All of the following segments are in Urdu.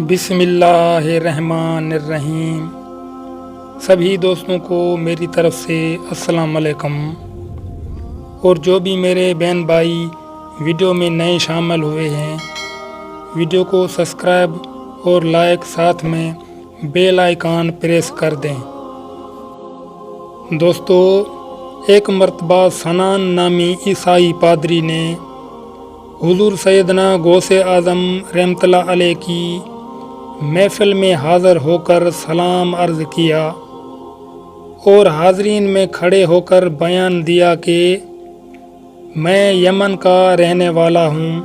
بسم اللہ الرحمن الرحیم۔ سبھی دوستوں کو میری طرف سے السلام علیکم، اور جو بھی میرے بہن بھائی ویڈیو میں نئے شامل ہوئے ہیں، ویڈیو کو سبسکرائب اور لائک، ساتھ میں بیل آئیکن پریس کر دیں۔ دوستو، ایک مرتبہ سنان نامی عیسائی پادری نے حضور سیدنا غوث اعظم رحمۃ اللہ علیہ کی محفل میں حاضر ہو کر سلام عرض کیا اور حاضرین میں کھڑے ہو کر بیان دیا کہ میں یمن کا رہنے والا ہوں،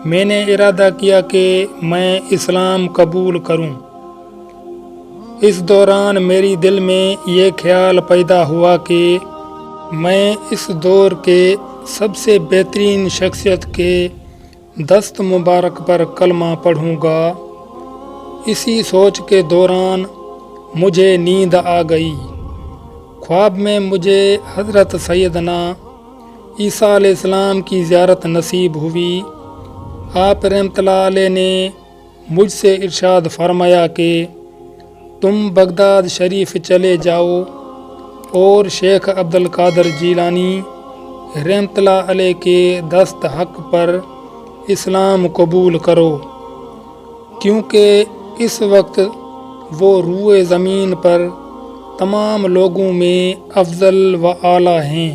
میں نے ارادہ کیا کہ میں اسلام قبول کروں۔ اس دوران میری دل میں یہ خیال پیدا ہوا کہ میں اس دور کے سب سے بہترین شخصیت کے دست مبارک پر کلمہ پڑھوں گا۔ اسی سوچ کے دوران مجھے نیند آ گئی۔ خواب میں مجھے حضرت سیدنا عیسیٰ علیہ السلام کی زیارت نصیب ہوئی۔ آپ رحمۃ اللہ علیہ نے مجھ سے ارشاد فرمایا کہ تم بغداد شریف چلے جاؤ اور شیخ عبد القادر جیلانی رحمۃ اللہ علیہ کے دست حق پر اسلام قبول کرو، کیونکہ اس وقت وہ روئے زمین پر تمام لوگوں میں افضل و اعلیٰ ہیں۔